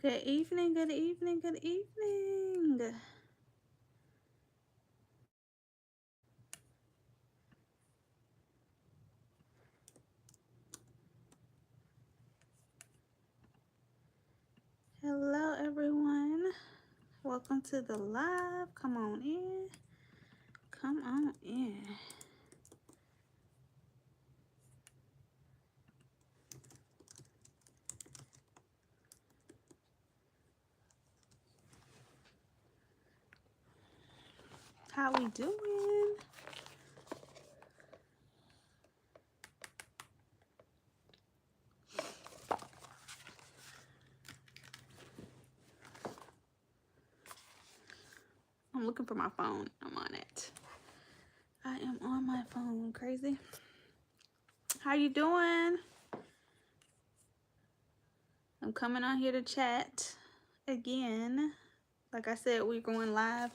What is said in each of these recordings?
Good evening, good evening, good evening. Hello, everyone. Welcome to the live. Come on in. Come on in. How we doing? I'm looking for my phone. I'm on it. I am on my phone. Crazy. How you doing? I'm coming on here to chat again. Like I said, we're going live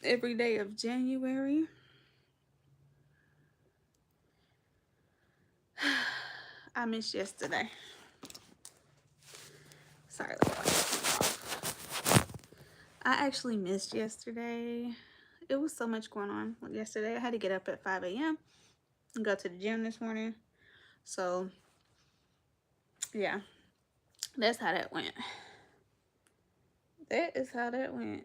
every day of January. I missed yesterday. Sorry, I actually missed yesterday. It was so much going on yesterday. I had to get up at 5 a.m. and go to the gym this morning. So, yeah, that's how that went. That is how that went.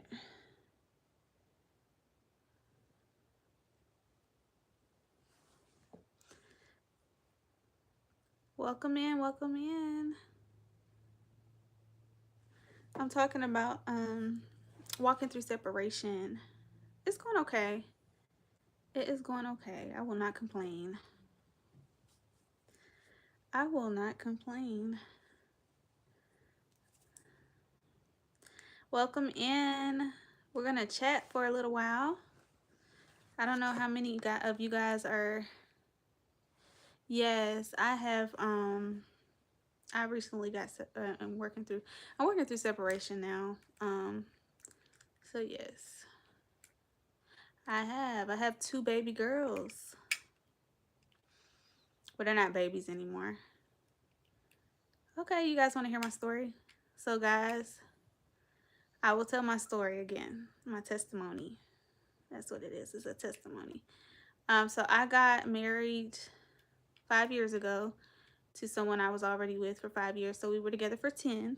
Welcome in, welcome in. I'm talking about walking through separation. It's going okay. It is going okay. I will not complain. I will not complain. Welcome in. We're going to chat for a little while. I don't know how many of you guys are. Yes, I have. I recently got. I'm working through separation now. So yes, I have. I have 2 baby girls, but they're not babies anymore. Okay, you guys want to hear my story? So guys, I will tell my story again. My testimony. That's what it is. It's a testimony. So I got married 5 years ago to someone I was already with for 5 years. So we were together for 10.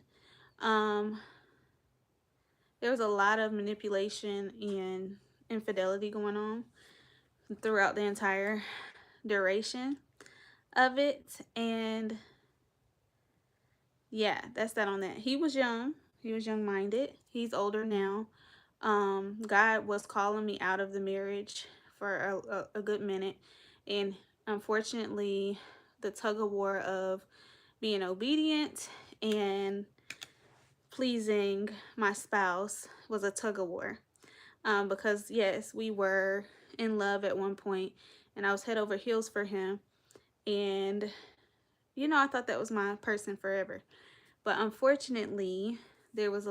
There was a lot of manipulation and infidelity going on throughout the entire duration of it. And yeah, that's that on that. He was young. He was young-minded. He's older now. God was calling me out of the marriage for a good minute. And unfortunately, the tug of war of being obedient and pleasing my spouse was a tug of war. Because yes, we were in love at one point, and I was head over heels for him. And I thought that was my person forever. But unfortunately, there was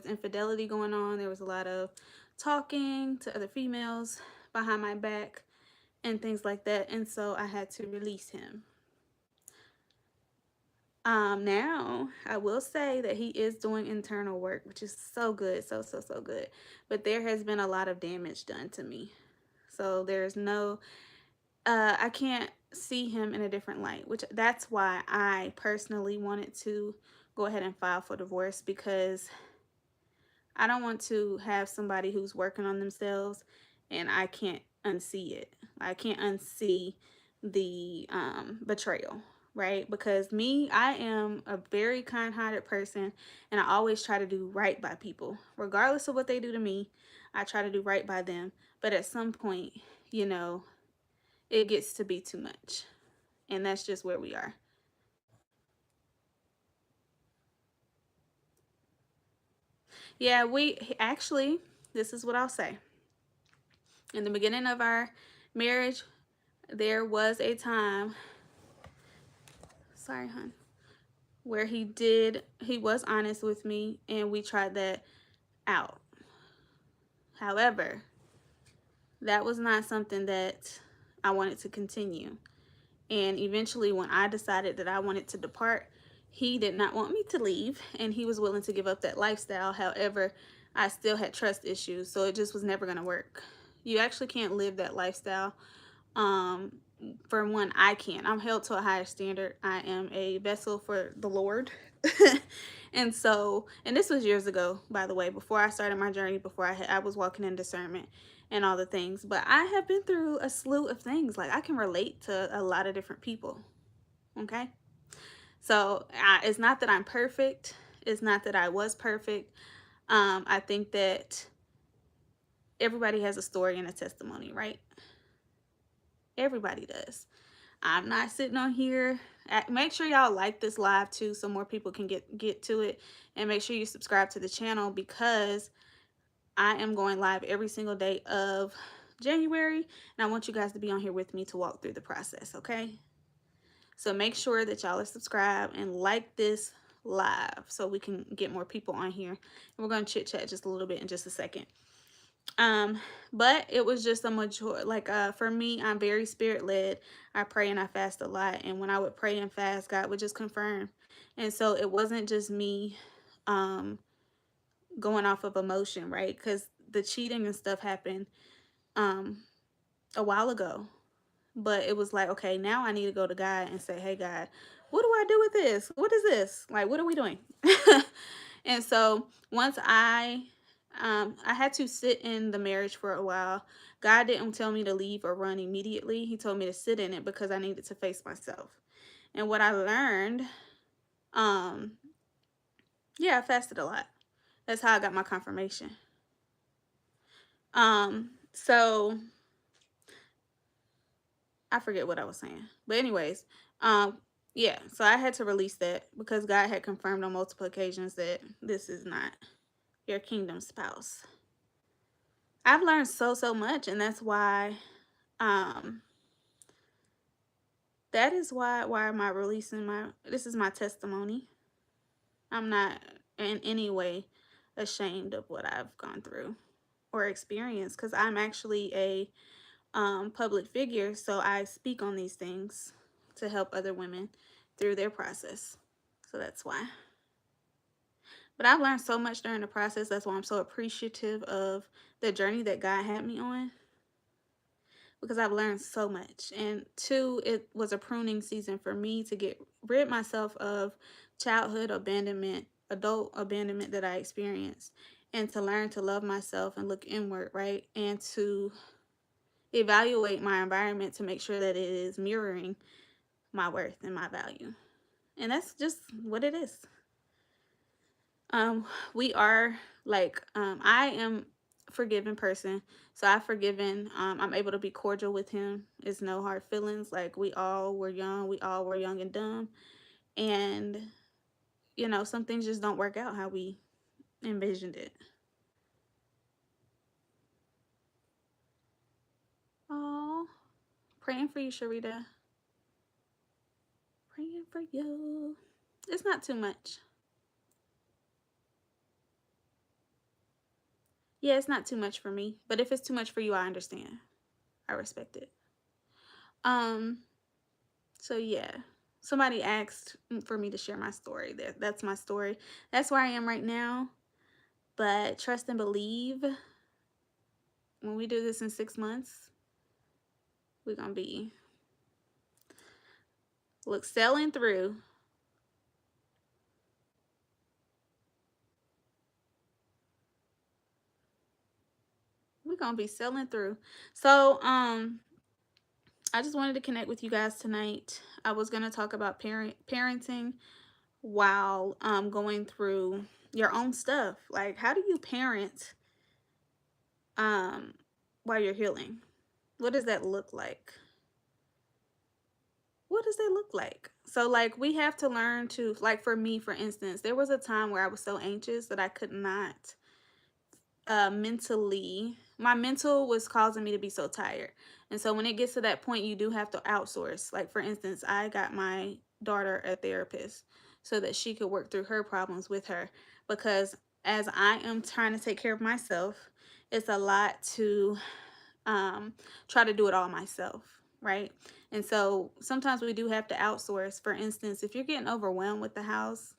infidelity going on. There was a lot of talking to other females behind my back and things like that. And so I had to release him. Now I will say that he is doing internal work, which is so good, so good. But there has been a lot of damage done to me. So there's no, I can't see him in a different light, which that's why I personally wanted to go ahead and file for divorce, because I don't want to have somebody who's working on themselves and I can't unsee it. I can't unsee the betrayal, right? Because me, I am a very kind-hearted person, and I always try to do right by people. Regardless of what they do to me, I try to do right by them. But at some point, it gets to be too much. And that's just where we are. Yeah, we actually, this is what I'll say. In the beginning of our marriage, there was a time, sorry, hon, where he was honest with me, and we tried that out. However, that was not something that I wanted to continue. And eventually, when I decided that I wanted to depart, He did not want me to leave, and he was willing to give up that lifestyle. However, I still had trust issues, so it just was never going to work. You actually can't live that lifestyle. um for one, I can't. I'm held to a higher standard. I am a vessel for the Lord. And so, and this was years ago, by the way, before I started my journey, before I was walking in discernment and all the things. But I have been through a slew of things. Like, I can relate to a lot of different people. Okay. So it's not that I'm perfect. It's not that I was perfect. I think that everybody has a story and a testimony, right? Everybody does. I'm not sitting on here. Make sure y'all like this live too, so more people can get to it, and make sure you subscribe to the channel, because I am going live every single day of January, and I want you guys to be on here with me to walk through the process. Okay, so make sure that y'all are subscribed and like this live so we can get more people on here, and we're going to chit chat just a little bit in just a second. But it was just a major, like, for me, I'm very spirit led. I pray and I fast a lot, and when I would pray and fast, God would just confirm. And so it wasn't just me um going off of emotion, right? Because the cheating and stuff happened um a while ago. But it was like, okay, now I need to go to God and say, hey, God, what do I do with this? What is this? Like, what are we doing? And so once I had to sit in the marriage for a while. God didn't tell me to leave or run immediately. He told me to sit in it because I needed to face myself. And what I learned, um, yeah, I fasted a lot. That's how I got my confirmation. So I forget what I was saying. But anyways, yeah, so I had to release that because God had confirmed on multiple occasions that this is not your kingdom spouse. I've learned so much, and that's why um that is why am I releasing my, this is my testimony. I'm not in any way ashamed of what I've gone through or experienced, because I'm actually a public figure, so I speak on these things to help other women through their process. So that's why. But I've learned so much during the process. That's why I'm so appreciative of the journey that God had me on, because I've learned so much. And two, it was a pruning season for me to get rid myself of childhood abandonment, adult abandonment that I experienced, and to learn to love myself and look inward, right? And to evaluate my environment to make sure that it is mirroring my worth and my value. And that's just what it is. We are like, I am a forgiving person. So I've forgiven. I'm able to be cordial with him. It's no hard feelings. Like, we all were young. We all were young and dumb. And, some things just don't work out how we envisioned it. Oh, praying for you, Sharita. Praying for you. It's not too much. Yeah, it's not too much for me. But if it's too much for you, I understand. I respect it. Um, so yeah. Somebody asked for me to share my story. That's my story. That's where I am right now. But trust and believe, when we do this in 6 months, we're gonna be sailing through. We're gonna be sailing through. So I just wanted to connect with you guys tonight. I was gonna talk about parenting while going through your own stuff. Like, how do you parent um while you're healing? What does that look like? What does that look like? So, like, we have to learn to, like, for me, for instance, there was a time where I was so anxious that I could not mentally, my mental was causing me to be so tired. And so when it gets to that point, you do have to outsource. Like, for instance, I got my daughter a therapist so that she could work through her problems with her, because as I am trying to take care of myself, it's a lot to try to do it all myself, right? And so sometimes we do have to outsource. For instance, if you're getting overwhelmed with the house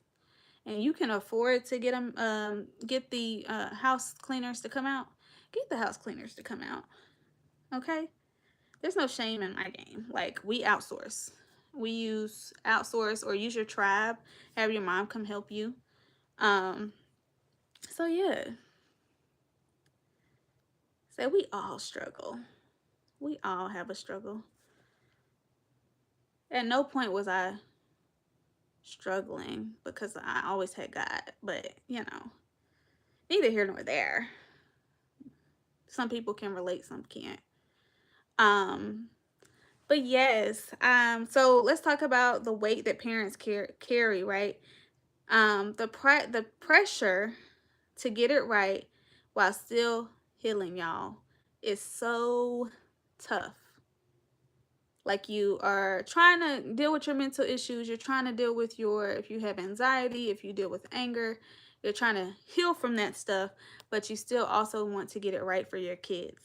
and you can afford to get the house cleaners to come out, get the house cleaners to come out. Okay? There's no shame in my game. Like, we outsource. We use outsource or use your tribe. Have your mom come help you. Um, so yeah. So we all struggle. We all have a struggle. At no point was I struggling because I always had God. But, neither here nor there. Some people can relate, some can't. Um, but yes, so let's talk about the weight that parents carry, right? The pressure to get it right while still healing, y'all, is so tough. Like, you are trying to deal with your mental issues, you're trying to deal with if you have anxiety, if you deal with anger, you're trying to heal from that stuff, but you still also want to get it right for your kids.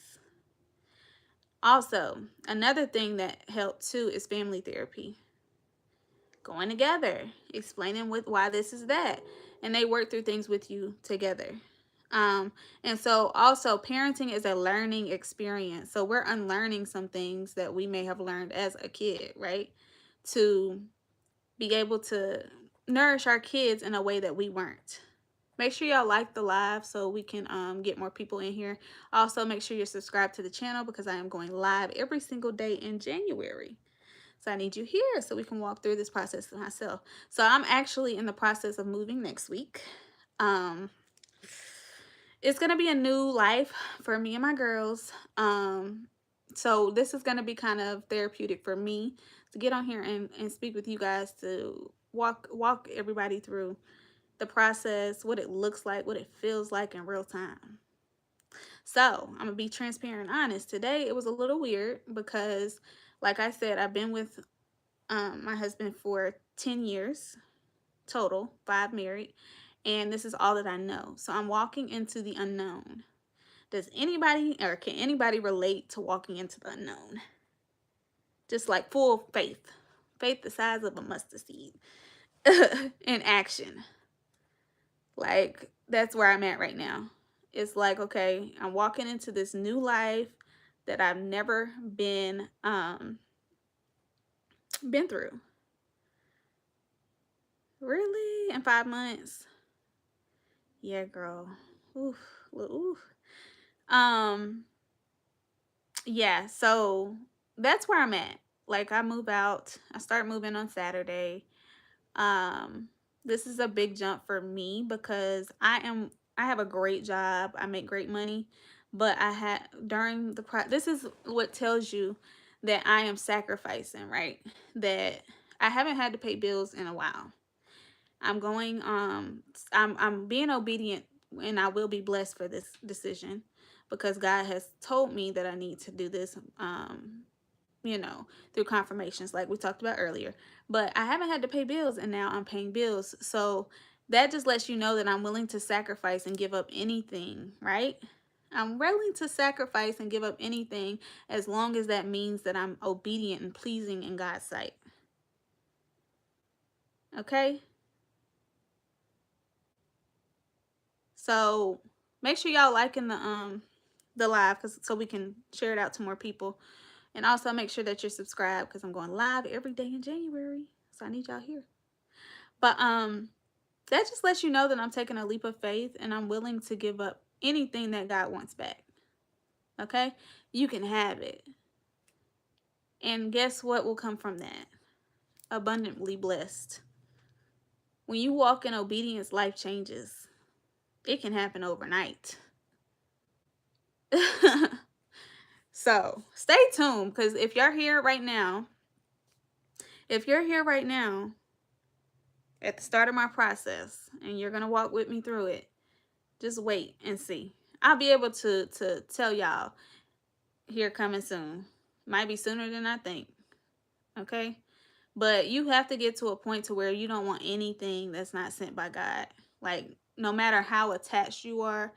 Also, another thing that helped too is family therapy. Going together, explaining why this is that, and they work through things with you together. And so also parenting is a learning experience. So we're unlearning some things that we may have learned as a kid, right? To be able to nourish our kids in a way that we weren't. Make sure y'all like the live so we can get more people in here. Also, make sure you're subscribed to the channel because I am going live every single day in January. So I need you here so we can walk through this process myself. So I'm actually in the process of moving next week. It's going to be a new life for me and my girls. So this is going to be kind of therapeutic for me to get on here and speak with you guys, to walk everybody through the process, what it looks like, what it feels like in real time. So I'm gonna be transparent and honest. Today it was a little weird because, like I said, I've been with my husband for 10 years total, 5 married, and this is all that I know. So I'm walking into the unknown. Does anybody, or can anybody relate to walking into the unknown? Just like full faith the size of a mustard seed in action. Like, that's where I'm at right now. It's like, okay, I'm walking into this new life that I've never been through. Really? In 5 months? Yeah, girl. Oof. Oof. Um, yeah, so that's where I'm at. Like, I start moving on Saturday. Um, this is a big jump for me because I have a great job. I make great money, but I had during this is what tells you that I am sacrificing, right? That I haven't had to pay bills in a while. I'm being obedient, and I will be blessed for this decision because God has told me that I need to do this through confirmations like we talked about earlier. But I haven't had to pay bills, and now I'm paying bills. So that just lets you know that I'm willing to sacrifice and give up anything, right? I'm willing to sacrifice and give up anything as long as that means that I'm obedient and pleasing in God's sight. Okay? So make sure y'all liking the live so we can share it out to more people. And also make sure that you're subscribed because I'm going live every day in January. So I need y'all here. But that just lets you know that I'm taking a leap of faith and I'm willing to give up anything that God wants back. Okay? You can have it. And guess what will come from that? Abundantly blessed. When you walk in obedience, life changes. It can happen overnight. So stay tuned, because if you're here right now at the start of my process and you're gonna walk with me through it, just wait and see. I'll be able to tell y'all here coming soon. Might be sooner than I think. Okay? But you have to get to a point to where you don't want anything that's not sent by God. Like, no matter how attached you are,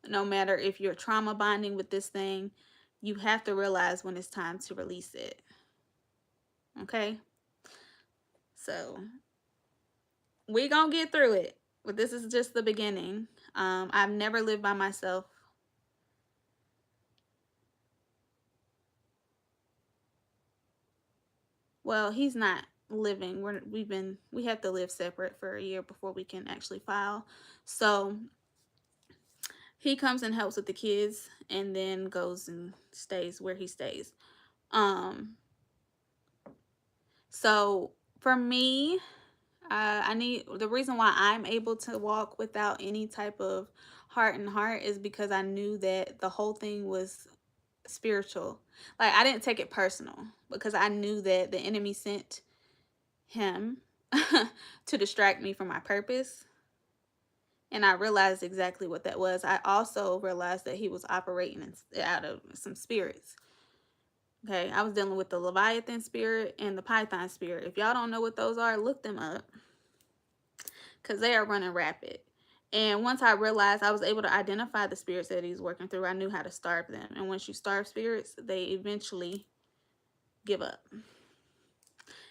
no matter if you're trauma bonding with this thing, you have to realize when it's time to release it. Okay? So we gonna get through it. But this is just the beginning. I've never lived by myself. Well, he's not living. We have to live separate for a year before we can actually file. So he comes and helps with the kids and then goes and stays where he stays. Um so for me, I need the reason why I'm able to walk without any type of heart and heart is because I knew that the whole thing was spiritual. Like I didn't take it personal because I knew that the enemy sent him to distract me from my purpose. And I realized exactly what that was. I also realized that he was operating out of some spirits. Okay, I was dealing with the Leviathan spirit and the Python spirit. If y'all don't know what those are, look them up because they are running rapid. And once I realized I was able to identify the spirits that he's working through, I knew how to starve them. And once you starve spirits, they eventually give up.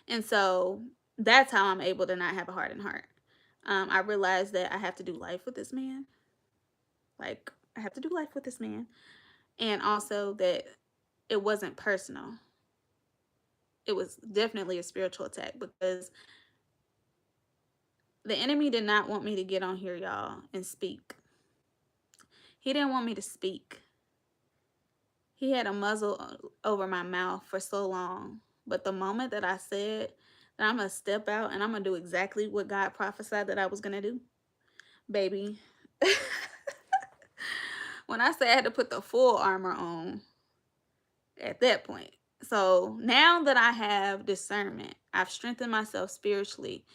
And so that's how I'm able to not have a heart and heart. I realized that I have to do life with this man. Like, I have to do life with this man. And also that it wasn't personal. It was definitely a spiritual attack because the enemy did not want me to get on here, y'all, and speak. He didn't want me to speak. He had a muzzle over my mouth for so long. But the moment that I said that I'm going to step out and I'm going to do exactly what God prophesied that I was going to do, baby, when I say I had to put the full armor on at that point. So now that I have discernment, I've strengthened myself spiritually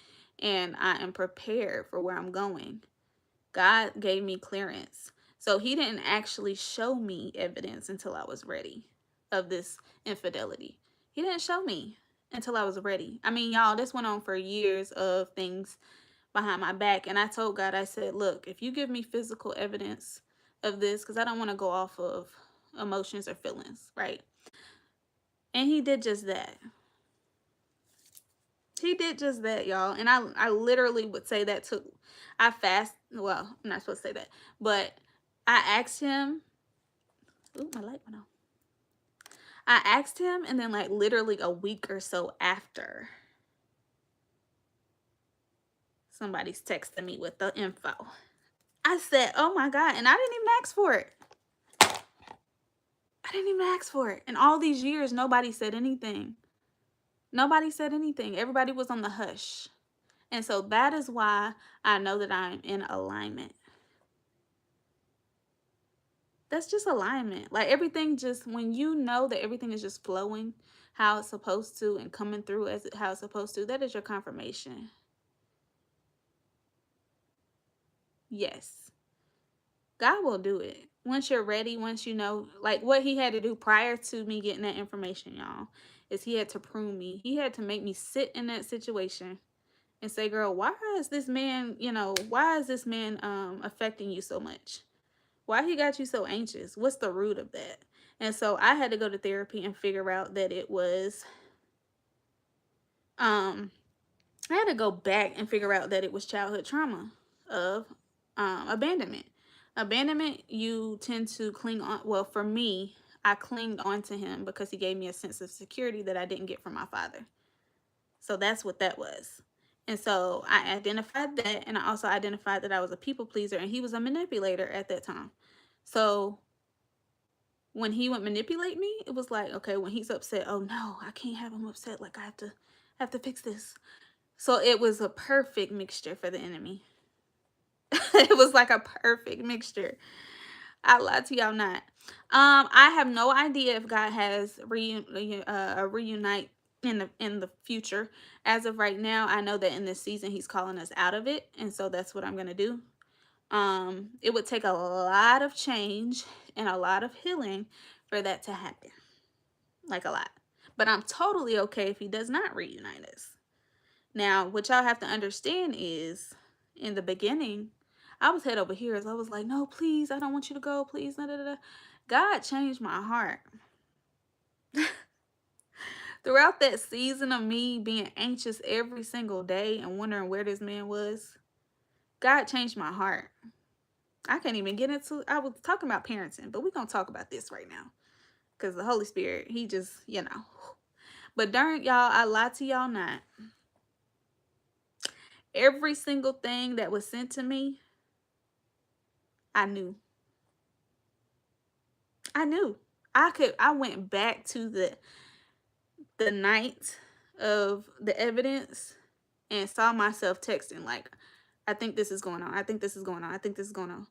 and I am prepared for where I'm going. God gave me clearance. So he didn't actually show me evidence until I was ready of this infidelity. He didn't show me until I was ready. I mean, y'all, this went on for years of things behind my back. And I told God, I said, look, if you give me physical evidence of this, because I don't want to go off of emotions or feelings, right? And he did just that. He did just that, y'all. And I literally would say that took, I fast, well, I'm not supposed to say that, but I asked him, ooh, my light went on. I asked him, and then like literally a week or so after, somebody's texting me with the info. I said, oh my God, and I didn't even ask for it. I didn't even ask for it. And all these years, nobody said anything. Nobody said anything. Everybody was on the hush. And so that is why I know that I'm in alignment. That's just alignment. Like everything just, when you know that everything is just flowing how it's supposed to and coming through as how it's supposed to, that is your confirmation. Yes. God will do it. Once you're ready, once you know, like what he had to do prior to me getting that information, y'all, is he had to prune me. He had to make me sit in that situation and say, girl, why is this man, why is this man affecting you so much? Why he got you so anxious? What's the root of that? And so I had to go to therapy and figure out that it was I had to go back and figure out that it was childhood trauma of abandonment. Abandonment, you tend to cling on. Well, for me, I clinged on to him because he gave me a sense of security that I didn't get from my father. So that's what that was. And so I identified that, and I also identified that I was a people pleaser and he was a manipulator at that time. So when he would manipulate me, it was like, okay, when he's upset, oh no, I can't have him upset. Like I have to fix this. So it was a perfect mixture for the enemy. It was like a perfect mixture. I lied to y'all not. I have no idea if God has a reunite in the future. As of right now, I know that in this season He's calling us out of it, and so that's what I'm gonna do. It would take a lot of change and a lot of healing for that to happen, like a lot. But I'm totally okay if He does not reunite us. Now, what y'all have to understand is, in the beginning, I was head over heels. I was like, no, please, I don't want you to go, please. Da, da, da. God changed my heart. throughout that season of me being anxious every single day and wondering where this man was, God changed my heart. I can't even get into, I was talking about parenting, but we're going to talk about this right now. Because the Holy Spirit, he just, you know. But during, y'all, I lie to y'all not. Every single thing that was sent to me, I knew. I knew. I went back to the night of the evidence and saw myself texting like, I think this is going on. I think this is going on. I think this is going on.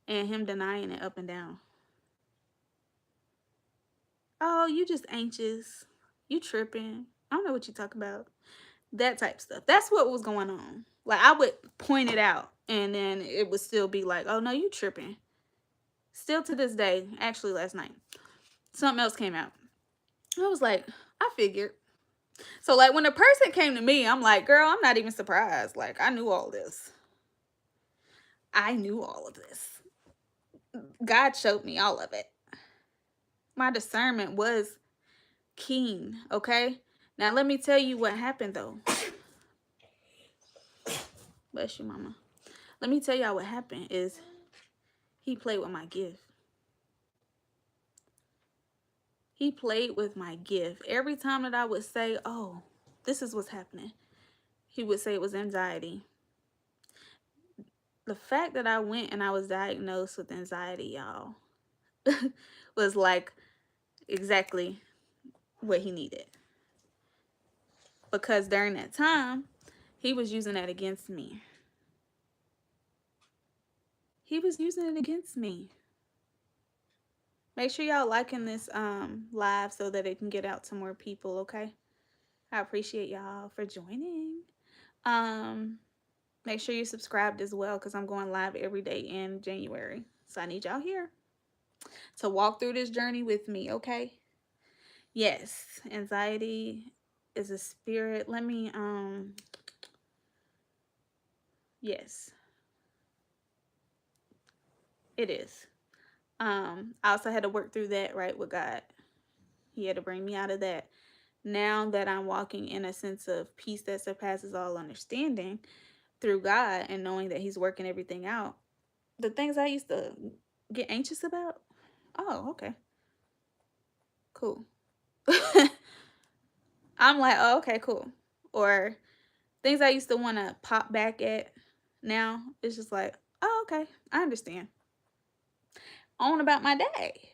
And him denying it up and down. Oh, you just anxious. You tripping. I don't know what you talk about. That type stuff. That's what was going on. Like, I would point it out and then it would still be like, oh no, you tripping. Still to this day, actually last night, something else came out. I was like, I figured. So like when the person came to me, I'm like, girl, I'm not even surprised. Like, I knew all this. I knew all of this. God showed me all of it. My discernment was keen, okay? Now let me tell you what happened though. Bless you, mama. Let me tell y'all what happened is he played with my gift. He played with my gift. Every time that I would say, oh, this is what's happening, he would say it was anxiety. The fact that I went and I was diagnosed with anxiety, y'all, was like exactly what he needed. Because during that time, he was using that against me. He was using it against me. Make sure y'all liking this live so that it can get out to more people, okay? I appreciate y'all for joining. Make sure you subscribed as well because I'm going live every day in January. So I need y'all here to walk through this journey with me, okay? Yes, anxiety is a spirit. Let me yes. It is. I also had to work through that, right, with God. He had to bring me out of that. Now that I'm walking in a sense of peace that surpasses all understanding through God and knowing that he's working everything out, the things I used to get anxious about, oh, okay, cool. I'm like, oh, okay, cool. Or things I used to want to pop back at, now it's just like, oh, okay, I understand. On about my day.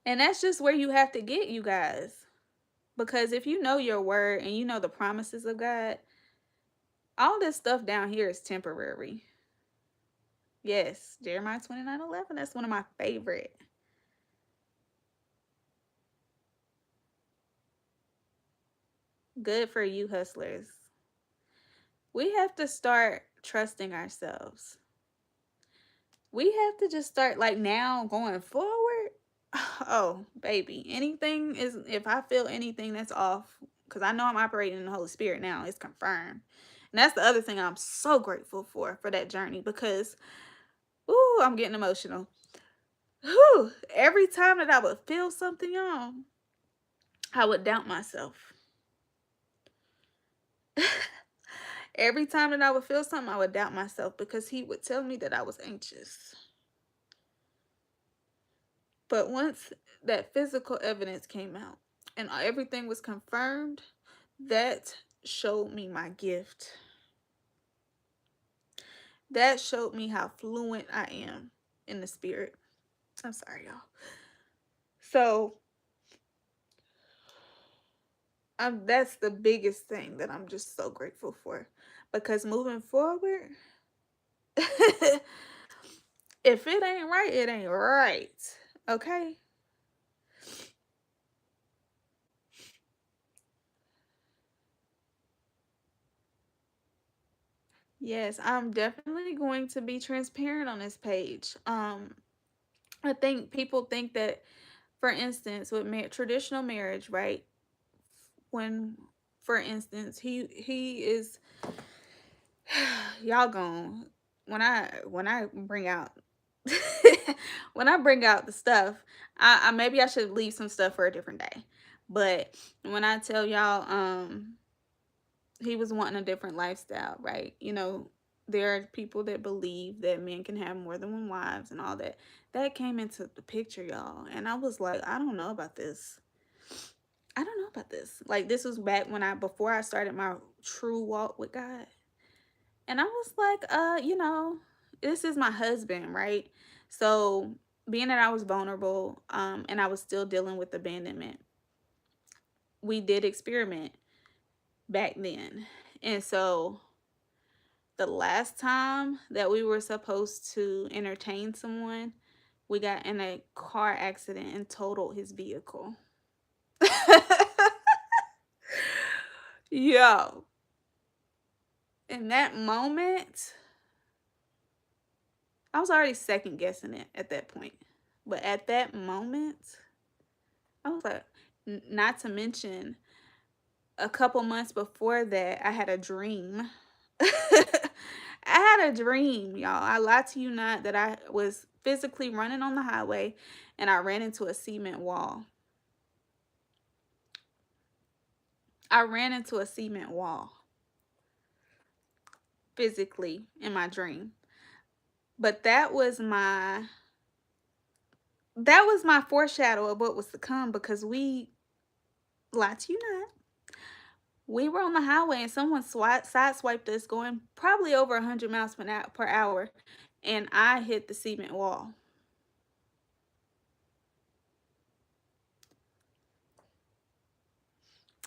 And that's just where you have to get, you guys. Because if you know your word and you know the promises of God, all this stuff down here is temporary. Yes, Jeremiah 29:11. That's one of my favorite. Good for you, hustlers. We have to start trusting ourselves. We have to just start like now going forward. Oh, baby, anything is, if I feel anything that's off, because I know I'm operating in the Holy Spirit now, it's confirmed. And that's the other thing I'm so grateful for that journey because, ooh, I'm getting emotional. Whew, every time that I would feel something on, I would doubt myself. Every time that I would feel something, I would doubt myself because he would tell me that I was anxious. But once that physical evidence came out and everything was confirmed, that showed me my gift. That showed me how fluent I am in the spirit. I'm sorry, y'all. So that's the biggest thing that I'm just so grateful for. Because moving forward, if it ain't right, it ain't right. Okay? Yes, I'm definitely going to be transparent on this page. I think people think that, for instance, with traditional marriage, right? When, for instance, he is, y'all gone. When I bring out when I bring out the stuff, I maybe I should leave some stuff for a different day. But when I tell y'all, he was wanting a different lifestyle, right? You know, there are people that believe that men can have more than one wives and all that. That came into the picture, y'all. And I was like, I don't know about this. I don't know about this. Like, this was back when before I started my true walk with God. And I was like, this is my husband, right? So being that I was vulnerable, and I was still dealing with abandonment, we did experiment back then. And so the last time that we were supposed to entertain someone, we got in a car accident and totaled his vehicle. Yo, in that moment, I was already second guessing it at that point. But at that moment, I was like, not to mention, a couple months before that, I had a dream. I had a dream, y'all. I lied to you not that I was physically running on the highway and I ran into a cement wall. I ran into a cement wall physically in my dream. But that was my foreshadow of what was to come, because we lied to you not. We were on the highway and someone sideswiped us going probably over 100 miles per hour, and I hit the cement wall.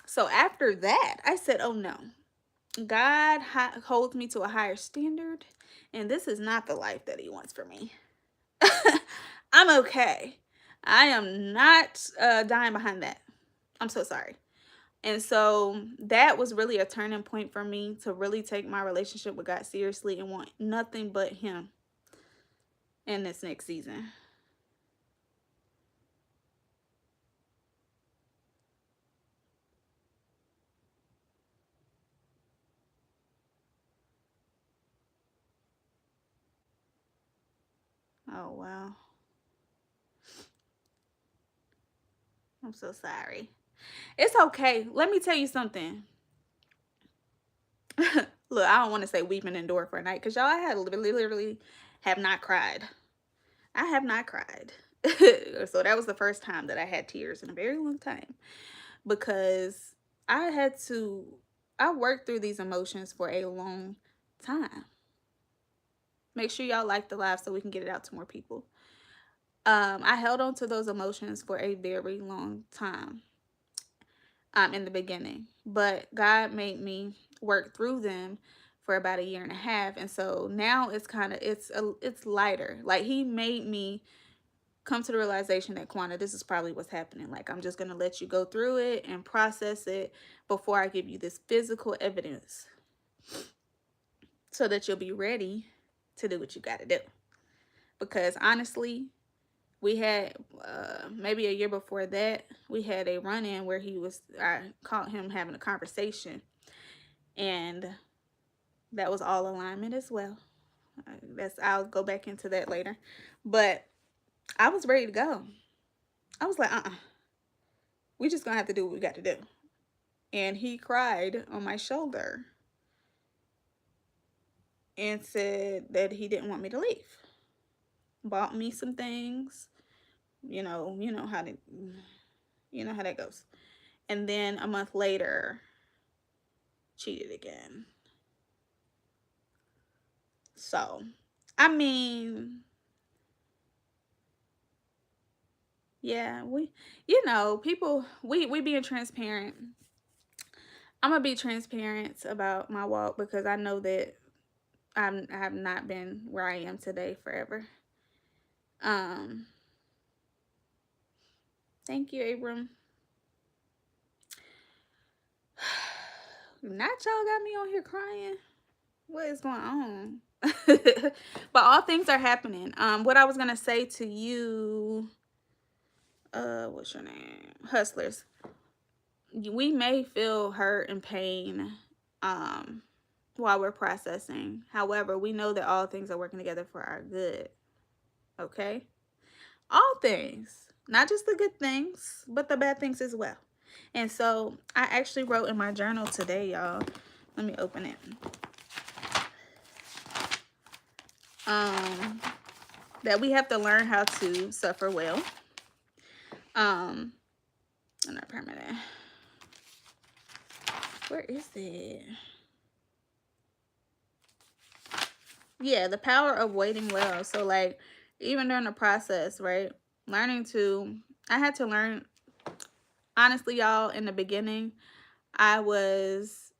So after that, I said, oh no, God holds me to a higher standard, and this is not the life that He wants for me. I'm okay. I am not dying behind that. I'm so sorry. And so that was really a turning point for me to really take my relationship with God seriously and want nothing but Him in this next season. Oh, wow. I'm so sorry. It's okay. Let me tell you something. Look, I don't want to say weep and endure for a night, because y'all, I had literally have not cried. I have not cried. So that was the first time that I had tears in a very long time, because I had to, I worked through these emotions for a long time. Make sure y'all like the live so we can get it out to more people. I held on to those emotions for a very long time, in the beginning, but God made me work through them for about a year and a half, and so now it's kind of it's lighter. Like, He made me come to the realization that, Quanta, this is probably what's happening. Like, I'm just gonna let you go through it and process it before I give you this physical evidence, so that you'll be ready to do what you got to do. Because honestly, we had maybe a year before that, we had a run-in where I caught him having a conversation, and that was all alignment as well. I'll go back into that later. But I was ready to go. I was like, we just gonna have to do what we got to do. And he cried on my shoulder and said that he didn't want me to leave. Bought me some things. You know how that goes. And then a month later, cheated again. So, I mean, yeah, people, we being transparent. I'm gonna be transparent about my walk, because I know that I have not been where I am today forever. Um, Thank you, Abram. Not y'all got me on here crying. What is going on? But all things are happening. What I was gonna say to you, what's your name? Hustlers. We may feel hurt and pain, while we're processing. However, we know that all things are working together for our good. Okay? All things. Not just the good things, but the bad things as well. And so I actually wrote in my journal today, y'all. Let me open it. That we have to learn how to suffer well. Not permanent. Where is it? Yeah, the power of waiting well. So like, even during the process, right? I had to learn, honestly, y'all, in the beginning, I was,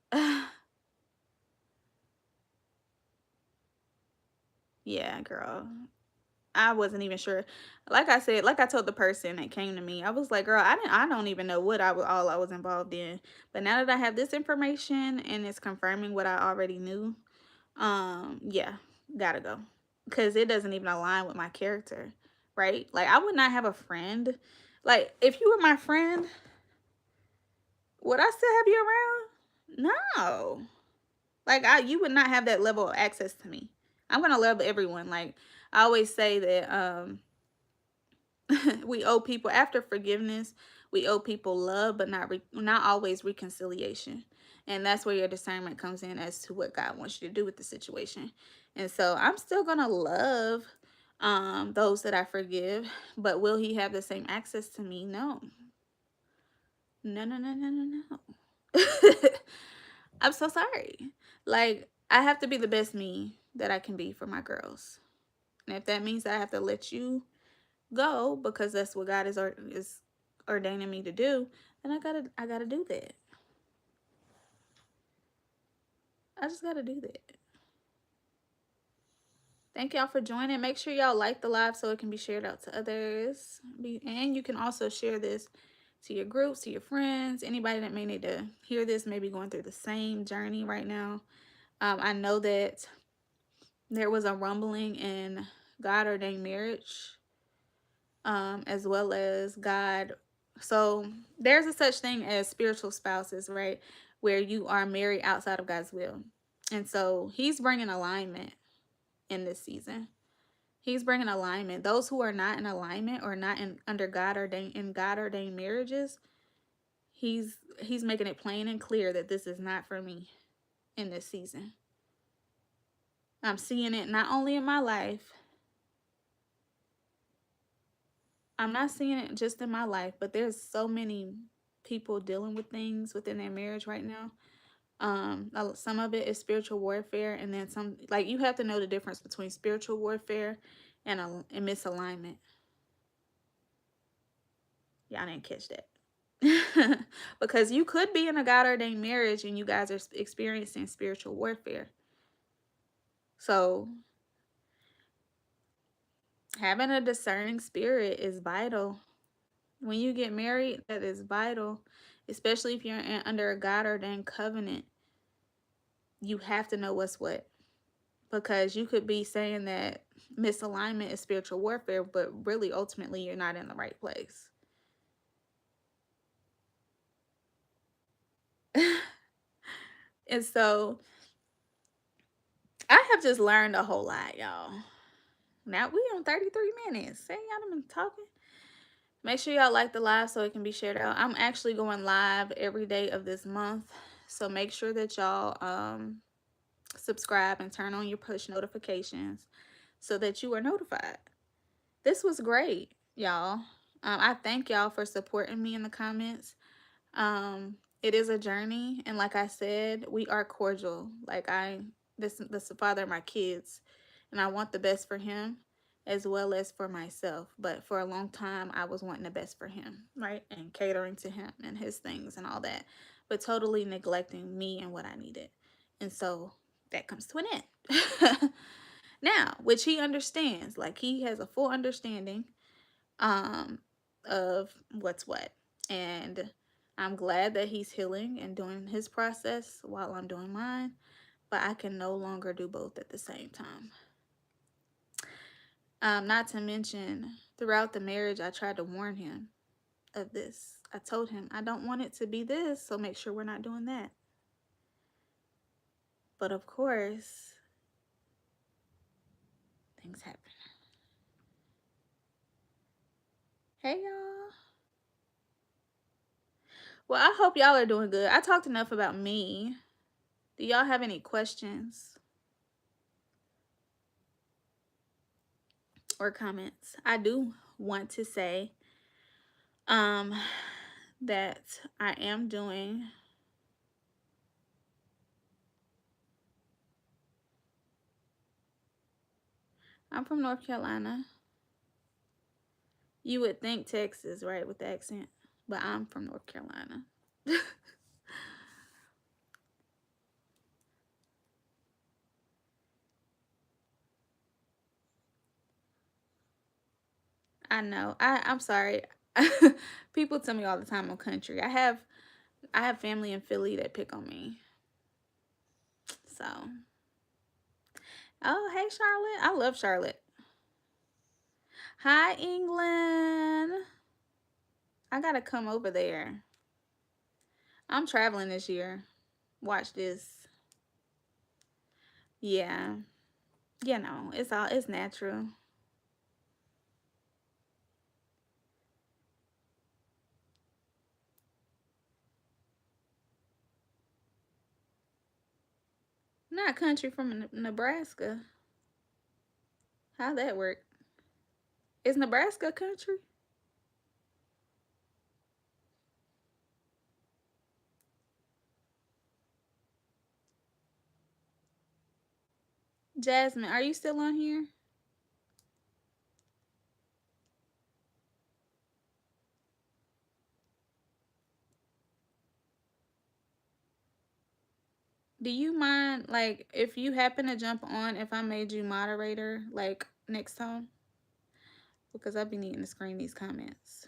yeah, girl. I wasn't even sure. Like I said, like I told the person that came to me, I was like, girl, I don't even know what all I was involved in. But now that I have this information and it's confirming what I already knew, yeah, gotta go. Because it doesn't even align with my character, right? Like, I would not have a friend. Like, if you were my friend, would I still have you around? No. Like, you would not have that level of access to me. I'm gonna love everyone. Like, I always say that we owe people, after forgiveness, we owe people love, but not always reconciliation. And that's where your discernment comes in as to what God wants you to do with the situation. And so I'm still gonna love those that I forgive, but will he have the same access to me? No. No, no, no, no, no, no. I'm so sorry. Like, I have to be the best me that I can be for my girls. And if that means that I have to let you go because that's what God is ordaining me to do, then I gotta do that. I just gotta do that. Thank y'all for joining. Make sure y'all like the live so it can be shared out to others. And you can also share this to your groups, to your friends, anybody that may need to hear this, maybe going through the same journey right now. I know that there was a rumbling in God ordained marriage, as well as God. So there's a such thing as spiritual spouses, right? Where you are married outside of God's will. And so he's bringing alignment in this season. He's bringing alignment. Those who are not in alignment or not under God ordained marriages, he's making it plain and clear that this is not for me in this season. I'm seeing it not only in my life. I'm not seeing it just in my life, but there's so many people dealing with things within their marriage right now. Some of it is spiritual warfare, and then some, like, you have to know the difference between spiritual warfare and a misalignment. Y'all didn't catch that. Because you could be in a God ordained marriage and you guys are experiencing spiritual warfare. So having a discerning spirit is vital. When you get married, that is vital, especially if you're under a God ordained covenant. You have to know what's what, because you could be saying that misalignment is spiritual warfare, but really ultimately you're not in the right place. And so I have just learned a whole lot, y'all. Now we on 33 minutes. Say y'all been talking. Make sure y'all like the live so it can be shared out. I'm actually going live every day of this month. So make sure that y'all subscribe and turn on your push notifications so that you are notified. This was great, y'all. I thank y'all for supporting me in the comments. It is a journey, and like I said, we are cordial. Like, this is the father of my kids, and I want the best for him as well as for myself. But for a long time, I was wanting the best for him, right? And catering to him and his things and all that, but totally neglecting me and what I needed. And so that comes to an end. Now, which he understands, like, he has a full understanding of what's what. And I'm glad that he's healing and doing his process while I'm doing mine, but I can no longer do both at the same time. Not to mention, throughout the marriage, I tried to warn him of this. I told him, I don't want it to be this, so make sure we're not doing that. But of course, things happen. Hey, y'all. Well, I hope y'all are doing good. I talked enough about me. Do y'all have any questions or comments? I do want to say um that I am doing I'm from North Carolina. You would think Texas, right, with the accent, but I'm from North Carolina. I know. I'm sorry. People tell me all the time I'm country. I have family in Philly that pick on me. So, oh, hey Charlotte. I love Charlotte. Hi England. I got to come over there. I'm traveling this year. Watch this. Yeah. You know, it's natural. Not country from Nebraska. How that work? Is Nebraska country? Jasmine, are you still on here? Do you mind, like, if you happen to jump on, if I made you moderator, like, next time? Because I've been needing to screen these comments.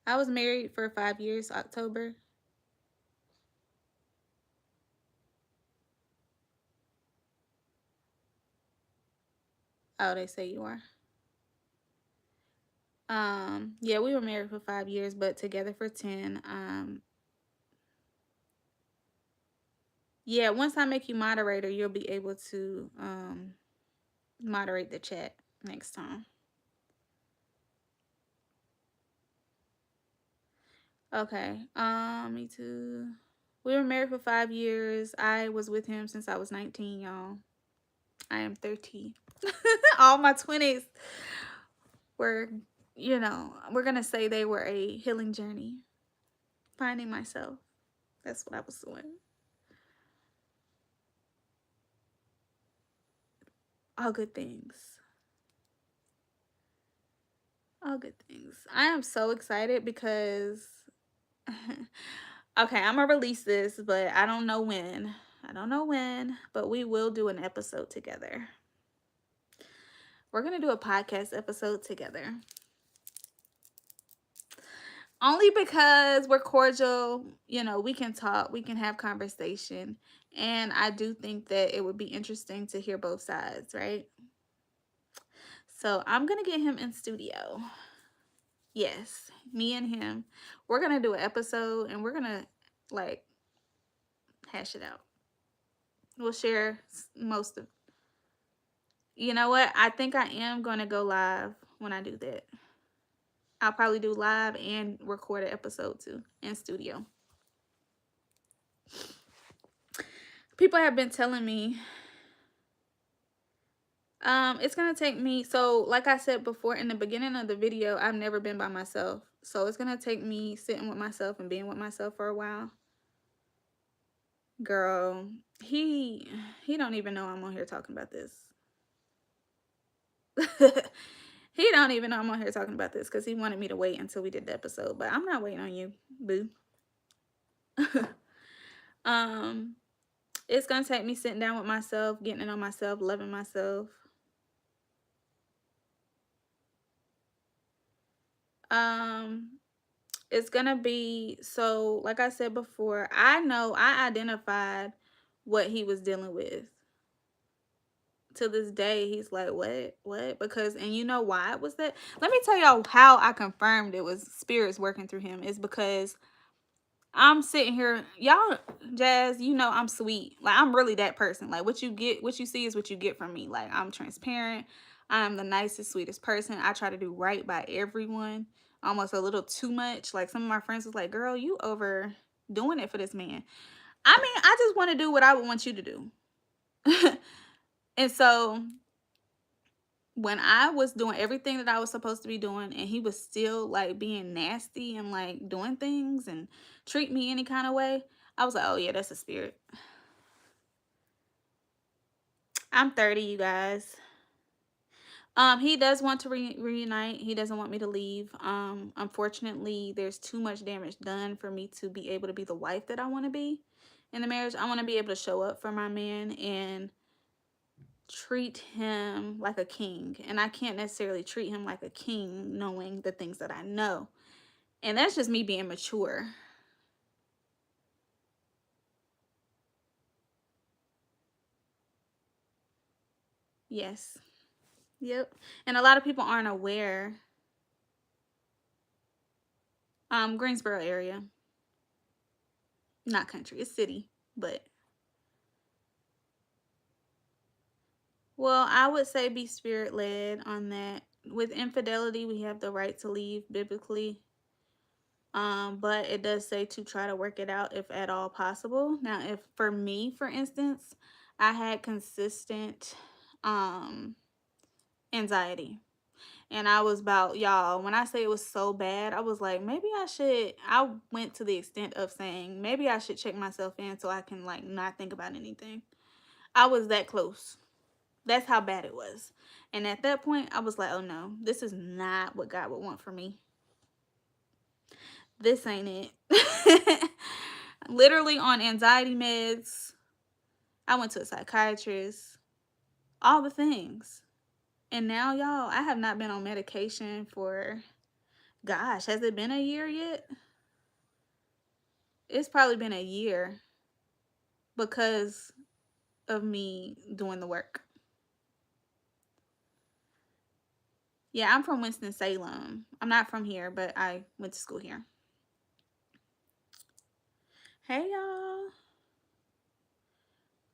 I was married for 5 years, October. Oh, they say you are. Yeah, we were married for 5 years, but together for 10. Yeah, once I make you moderator, you'll be able to moderate the chat next time. Okay. Me too. We were married for 5 years. I was with him since I was 19, y'all. I am 30. All my 20s were, we're gonna say they were a healing journey. Finding myself. That's what I was doing. All good things. All good things. I am so excited because okay, I'm gonna release this, but I don't know when. I don't know when, but we will do an episode together. We're gonna do a podcast episode together. Only because we're cordial, we can talk, we can have conversation. And I do think that it would be interesting to hear both sides, right? So I'm gonna get him in studio. Yes, me and him. We're gonna do an episode and we're gonna like hash it out. We'll share most of. You know what? I think I am gonna go live when I do that. I'll probably do live and record an episode too in studio. People have been telling me it's gonna take me, so like I said before in the beginning of the video, I've never been by myself. So it's gonna take me sitting with myself and being with myself for a while. Girl, he don't even know I'm on here talking about this. He don't even know I'm on here talking about this because he wanted me to wait until we did the episode, but I'm not waiting on you, boo. um it's gonna take me sitting down with myself, getting to know myself, loving myself. um it's gonna be, so like I said before, I know I identified what he was dealing with. To this day he's like, what? Because, and you know why it was that, let me tell y'all how I confirmed it was spirits working through him. Is because I'm sitting here, y'all, Jazz, I'm sweet. Like, I'm really that person. Like, what you see is what you get from me. Like, I'm transparent. I'm the nicest, sweetest person. I try to do right by everyone. almost a little too much. Like some of my friends was like, girl, you over doing it for this man. I mean, I just want to do what I would want you to do. And so when I was doing everything that I was supposed to be doing and he was still like being nasty and like doing things and treat me any kind of way, I was like, oh yeah, that's a spirit. I'm 30, you guys. He does want to reunite. He doesn't want me to leave. Unfortunately, there's too much damage done for me to be able to be the wife that I want to be in the marriage. I want to be able to show up for my man and treat him like a king. And I can't necessarily treat him like a king knowing the things that I know. And that's just me being mature. Yes. Yep. And a lot of people aren't aware. Greensboro area. Not country. It's city. But well, I would say be spirit led on that. With infidelity, we have the right to leave biblically. But it does say to try to work it out if at all possible. Now, if for me, for instance, I had consistent um anxiety. And I was about, y'all, when I say it was so bad, I was like, maybe I went to the extent of saying, maybe I should check myself in so I can like not think about anything. I was that close. That's how bad it was. And at that point, I was like, oh no, this is not what God would want for me. This ain't it. Literally on anxiety meds. I went to a psychiatrist, all the things. And now, y'all, I have not been on medication for, gosh, has it been a year yet? It's probably been a year because of me doing the work. Yeah, I'm from Winston-Salem. I'm not from here, but I went to school here. Hey, y'all.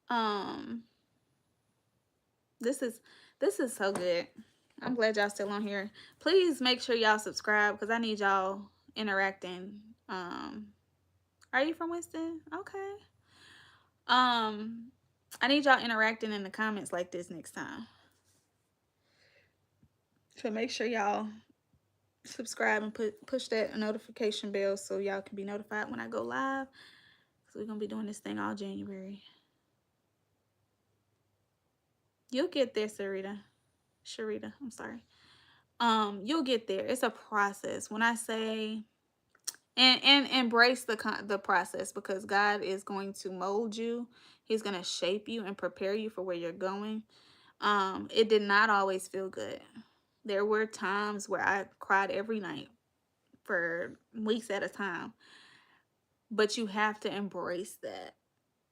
Um, this is so good. I'm glad y'all still on here. Please make sure y'all subscribe because I need y'all interacting. Are you from Winston? Okay. I need y'all interacting in the comments like this next time. So make sure y'all subscribe and push that notification bell so y'all can be notified when I go live. So we're gonna be doing this thing all January. You'll get there, Sharita, I'm sorry. You'll get there. It's a process. When I say and embrace the process because God is going to mold you. He's going to shape you and prepare you for where you're going. It did not always feel good. There were times where I cried every night for weeks at a time. But you have to embrace that.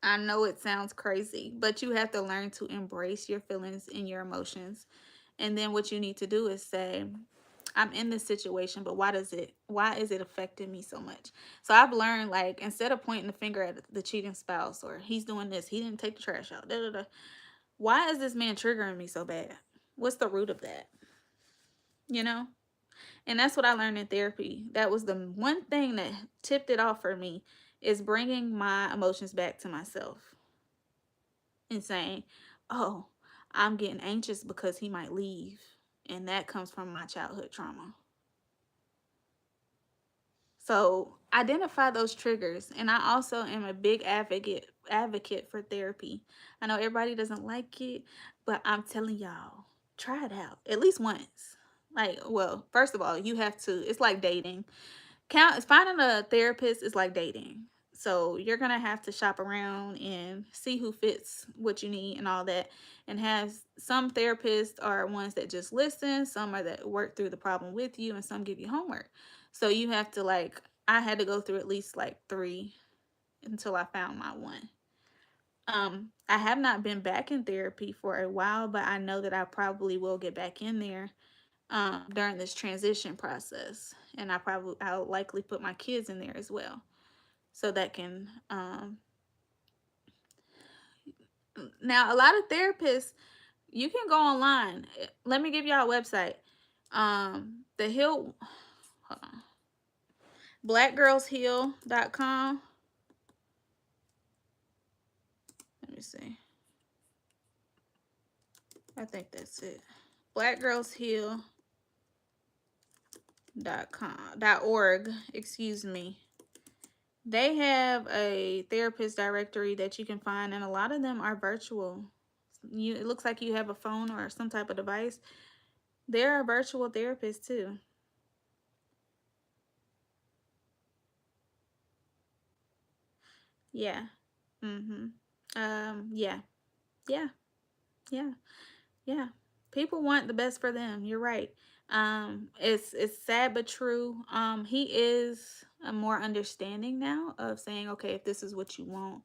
I know it sounds crazy, but you have to learn to embrace your feelings and your emotions. And then what you need to do is say, I'm in this situation, but why is it affecting me so much? So I've learned, like, instead of pointing the finger at the cheating spouse or he's doing this, he didn't take the trash out, da, da, da. Why is this man triggering me so bad? What's the root of that? You know? And that's what I learned in therapy. That was the one thing that tipped it off for me, is bringing my emotions back to myself and saying, oh, I'm getting anxious because he might leave. And that comes from my childhood trauma. So identify those triggers. And I also am a big advocate for therapy. I know everybody doesn't like it, but I'm telling y'all, try it out at least once. Like, well, first of all, you have to, it's like dating. Finding a therapist is like dating. So you're gonna have to shop around and see who fits what you need and all that. And has some therapists are ones that just listen, some are that work through the problem with you, and some give you homework. So you have to, like, I had to go through at least like 3 until I found my one. I have not been back in therapy for a while, but I know that I probably will get back in there during this transition process. And I'll likely put my kids in there as well. So that can, now a lot of therapists, you can go online. Let me give y'all a website. The Heal, Hold on. Blackgirlsheal.com. Let me see. I think that's it. Blackgirlsheal.org, excuse me. They have a therapist directory that you can find, and a lot of them are virtual. It looks like you have a phone or some type of device. There are virtual therapists too. Yeah. Mhm. Yeah. Yeah. Yeah. Yeah. People want the best for them. You're right. It's sad but true. He is more understanding now of saying, okay, if this is what you want,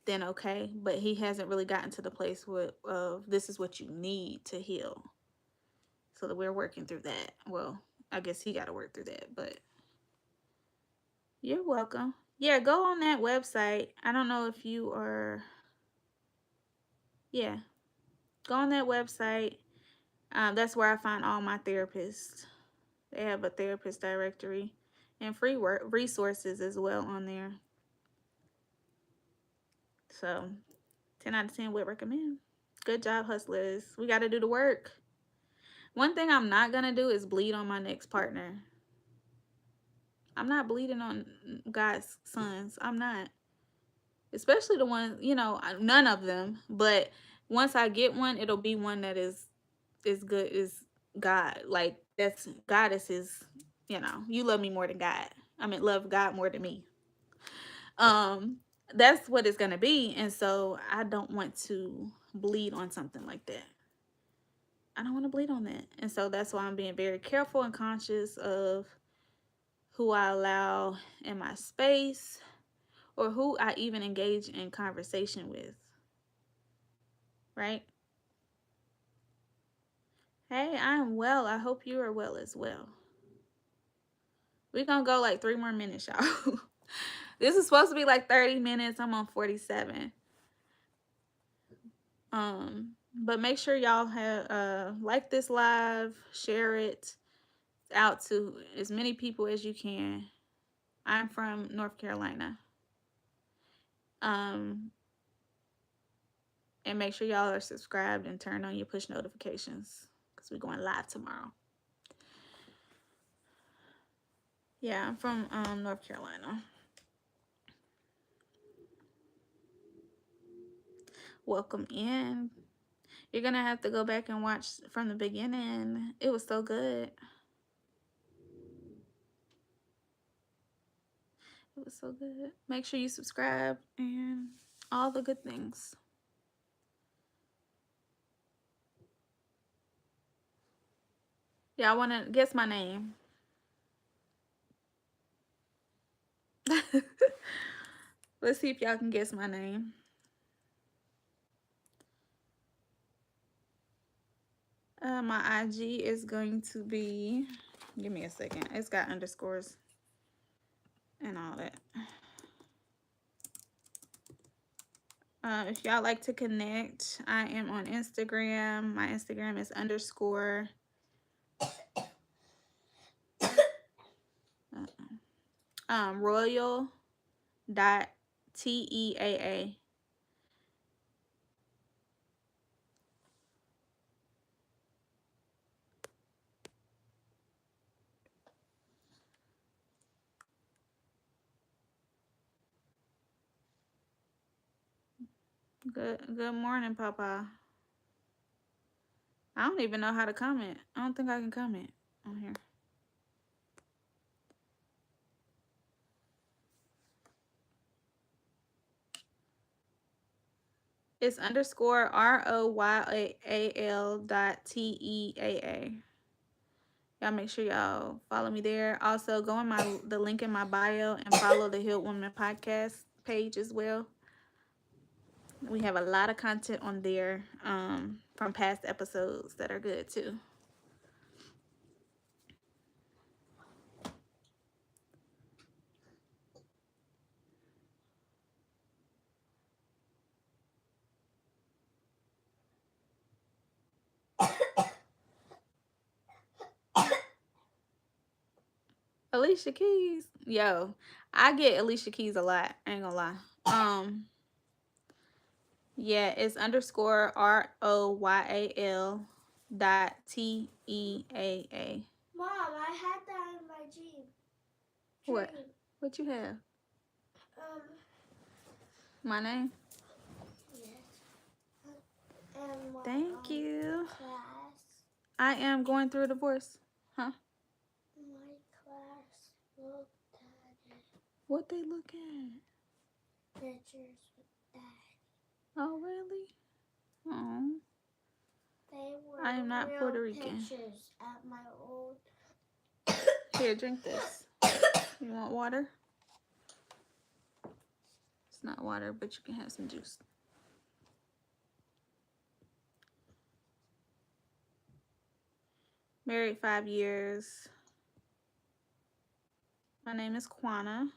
then okay. But he hasn't really gotten to the place where of this is what you need to heal. So that we're working through that. Well, I guess he got to work through that, but you're welcome. Yeah, go on that website. I don't know if you are. Yeah, go on that website. That's where I find all my therapists. They have a therapist directory and free work resources as well on there. So 10 out of 10 would recommend. Good job, hustlers. We got to do the work. One thing I'm not going to do is bleed on my next partner. I'm not bleeding on God's sons. I'm not. Especially the ones, none of them. But once I get one, it'll be one that is good as God. Like that's God is his, you love me more than God. I mean love God more than me. Um that's what it's gonna be. And so I don't want to bleed on something like that. I don't want to bleed on that. And so that's why I'm being very careful and conscious of who I allow in my space or who I even engage in conversation with. Right? Hey, I'm well. I hope you are well as well. We're gonna go like 3 more minutes, y'all. This is supposed to be like 30 minutes. I'm on 47. But make sure y'all have like this live, share it out to as many people as you can. I'm from North Carolina. And make sure y'all are subscribed and turn on your push notifications because we're going live tomorrow. Yeah, I'm from North Carolina. Welcome in. You're gonna have to go back and watch from the beginning. It was so good. It was so good. Make sure you subscribe and all the good things. Y'all want to guess my name? Let's see if y'all can guess my name. My IG is going to be, give me a second. It's got underscores and all that. If y'all like to connect, I am on Instagram. My Instagram is underscore royal dot TEAA. Good morning, Papa. I don't even know how to comment. I don't think I can comment on here. It's underscore ROYAL dot TEAA. Y'all make sure y'all follow me there. Also, go in the link in my bio and follow the Healed Woman podcast page as well. We have a lot of content on there from past episodes that are good too. Alicia Keys. Yo, I get Alicia Keys a lot. I ain't gonna lie. Yeah, it's underscore ROYAL .TEAA. Mom, I had that in my dream. What? What you have? My name? Yes. And my Thank you. class. I am going through a divorce. Huh? My class looked at it. What they look at? Pictures with Dad. Oh, really? Oh. They were I am not real Puerto Rican. pictures at my old. Here, drink this. You want water? It's not water, but you can have some juice. Married 5 years. My name is Quana.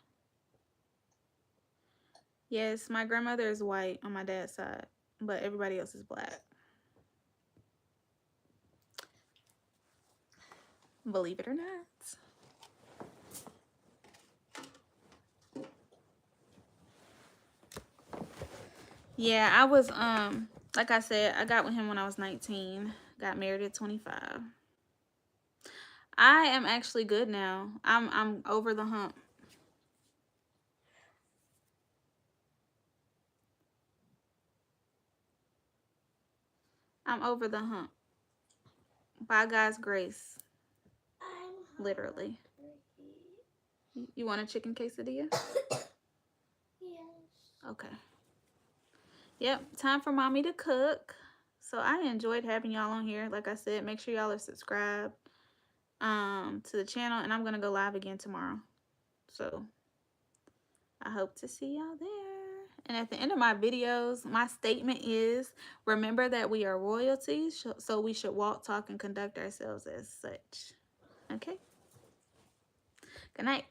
Yes, my grandmother is white on my dad's side, but everybody else is black. Believe it or not. Yeah, I was like I said, I got with him when I was 19. Got married at 25. I am actually good now. I'm over the hump. I'm over the hump. By God's grace. Literally. You want a chicken quesadilla? Yes. Okay. Yep, time for mommy to cook. So I enjoyed having y'all on here. Like I said, make sure y'all are subscribed to the channel, and I'm gonna go live again tomorrow. So I hope to see y'all there. And at the end of my videos, my statement is, remember that we are royalty, so we should walk, talk, and conduct ourselves as such. Okay? Good night.